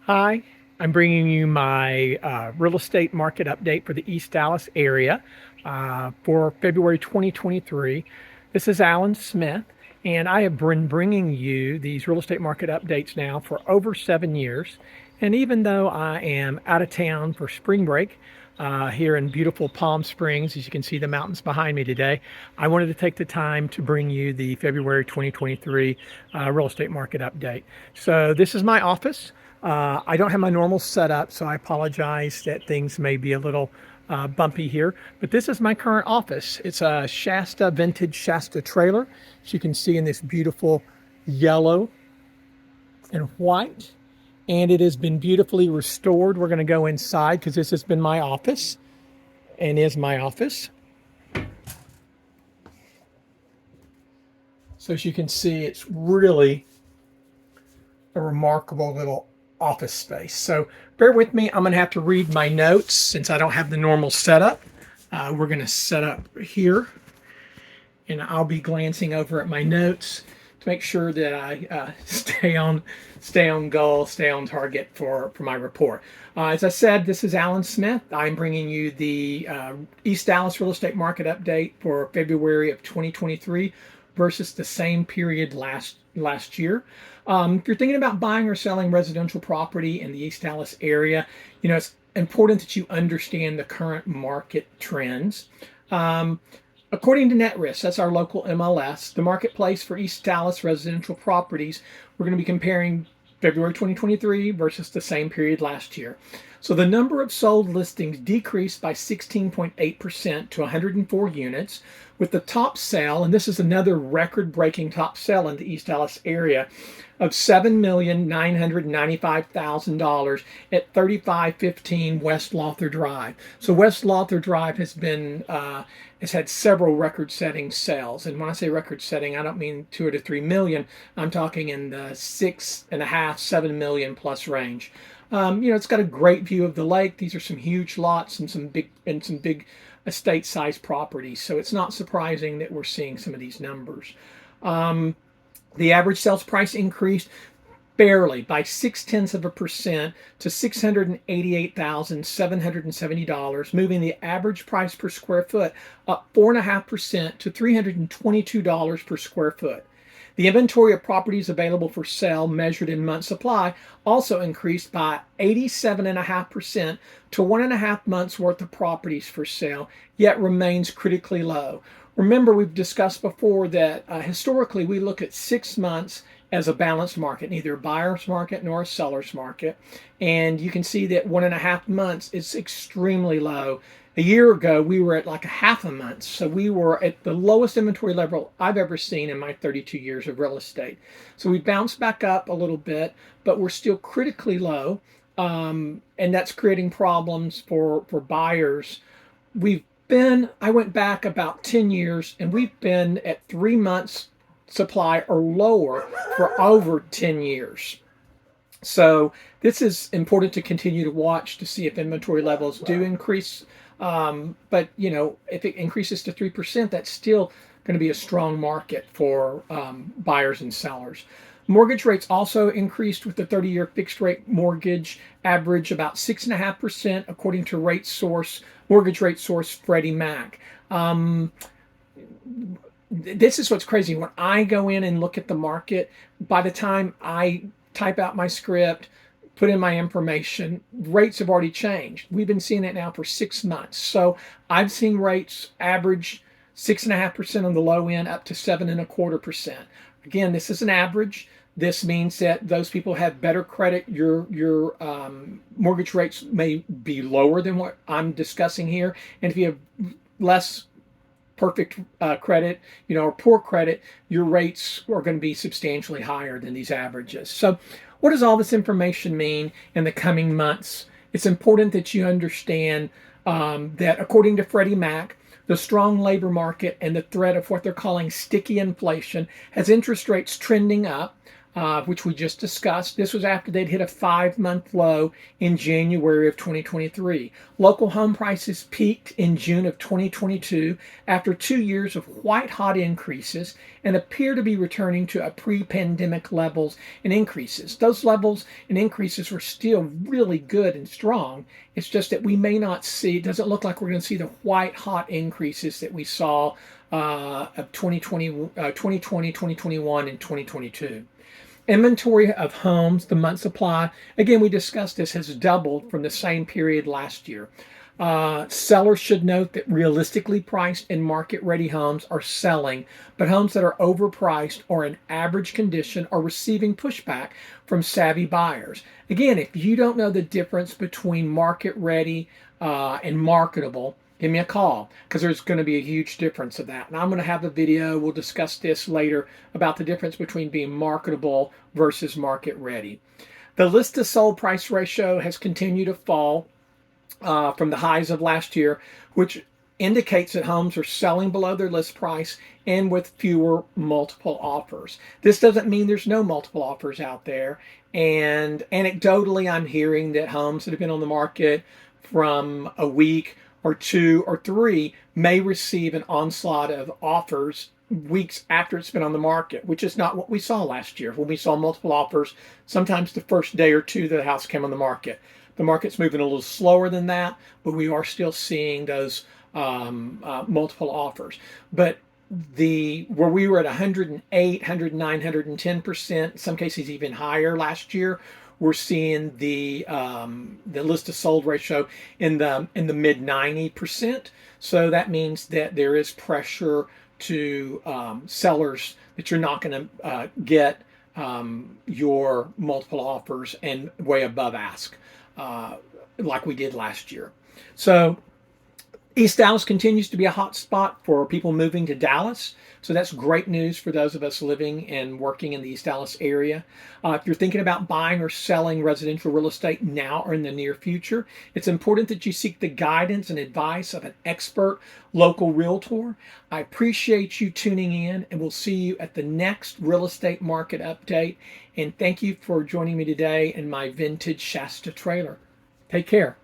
Hi, I'm bringing you my real estate market update for the East Dallas area for February 2023. This is Alan Smith, and I have been bringing you these real estate market updates now for over 7 years. And even though I am out of town for spring break here in beautiful Palm Springs, as you can see the mountains behind me today, I wanted to take the time to bring you the February 2023 real estate market update. So this is my office. I don't have my normal setup, so I apologize that things may be a little bumpy here. But this is my current office. It's a Shasta vintage Shasta trailer, as you can see in this beautiful yellow and white. And it has been beautifully restored. We're going to go inside because this has been my office and is my office. So as you can see, it's really a remarkable little office space. So bear with me. I'm going to have to read my notes since I don't have the normal setup. We're going to set up here, and I'll be glancing over at my notes to make sure that I stay on goal, stay on target for my report. As I said, this is Alan Smith. I'm bringing you the East Dallas real estate market update for February of 2023 versus the same period last year. If you're thinking about buying or selling residential property in the East Dallas area, it's important that you understand the current market trends. According to NetRisk, that's our local MLS, the marketplace for East Dallas residential properties, we're going to be comparing February 2023 versus the same period last year. So the number of sold listings decreased by 16.8% to 104 units, with the top sale, and this is another record-breaking top sale in the East Dallas area, of $7,995,000 at 3515 West Lawther Drive. So West Lawther Drive has had several record-setting sales, and when I say record-setting, I don't mean 2 to 3 million. I'm talking in the 6.5, 7 million plus range. It's got a great view of the lake. These are some huge lots and some big estate-sized properties. So it's not surprising that we're seeing some of these numbers. The average sales price increased barely by 0.6% to $688,770, moving the average price per square foot up 4.5% to $322 per square foot. The inventory of properties available for sale, measured in months supply, also increased by 87.5% to 1.5 months worth of properties for sale, yet remains critically low. Remember, we've discussed before that historically we look at 6 months as a balanced market, neither a buyer's market nor a seller's market. And you can see that 1.5 months is extremely low. A year ago, we were at like a half a month. So we were at the lowest inventory level I've ever seen in my 32 years of real estate. So we bounced back up a little bit, but we're still critically low. And that's creating problems for buyers. I went back about 10 years, and we've been at 3 months supply or lower for over 10 years. So this is important to continue to watch to see if inventory levels do increase. But if it increases to 3%, that's still going to be a strong market for buyers and sellers. Mortgage rates also increased, with the 30-year fixed rate mortgage average about 6.5%, according to mortgage rate source Freddie Mac. This is what's crazy. When I go in and look at the market, by the time I type out my script, put in my information, rates have already changed. We've been seeing it now for 6 months. So I've seen rates average 6.5% on the low end up to 7.25%. Again, this is an average. This means that those people have better credit. Your mortgage rates may be lower than what I'm discussing here. And if you have less perfect credit, or poor credit, your rates are going to be substantially higher than these averages. So what does all this information mean in the coming months? It's important that you understand that according to Freddie Mac, the strong labor market and the threat of what they're calling sticky inflation has interest rates trending up. which we just discussed. This was after they'd hit a 5-month low in January of 2023. Local home prices peaked in June of 2022 after 2 years of white-hot increases and appear to be returning to a pre-pandemic levels and increases. Those levels and increases were still really good and strong. It's just that we may not see, it doesn't look like we're going to see the white-hot increases that we saw of 2020, 2021, and 2022. Inventory of homes, the month supply, again, we discussed this, has doubled from the same period last year. Sellers should note that realistically priced and market-ready homes are selling, but homes that are overpriced or in average condition are receiving pushback from savvy buyers. Again, if you don't know the difference between market-ready and marketable, give me a call, because there's going to be a huge difference of that. And I'm going to have a video, we'll discuss this later, about the difference between being marketable versus market ready. The list to sold price ratio has continued to fall from the highs of last year, which indicates that homes are selling below their list price and with fewer multiple offers. This doesn't mean there's no multiple offers out there. And anecdotally, I'm hearing that homes that have been on the market from a week or 2 or 3 may receive an onslaught of offers weeks after it's been on the market, which is not what we saw last year when we saw multiple offers sometimes the first day or 2 that the house came on the market. The market's moving a little slower than that, but we are still seeing those multiple offers. But where we were at 108, 109, 110%, in some cases even higher last year, we're seeing the list to sold ratio in the mid 90%. So that means that there is pressure to sellers that you're not going to get your multiple offers and way above ask like we did last year. So East Dallas continues to be a hot spot for people moving to Dallas. So that's great news for those of us living and working in the East Dallas area. If you're thinking about buying or selling residential real estate now or in the near future, it's important that you seek the guidance and advice of an expert local realtor. I appreciate you tuning in, and we'll see you at the next real estate market update. And thank you for joining me today in my vintage Shasta trailer. Take care.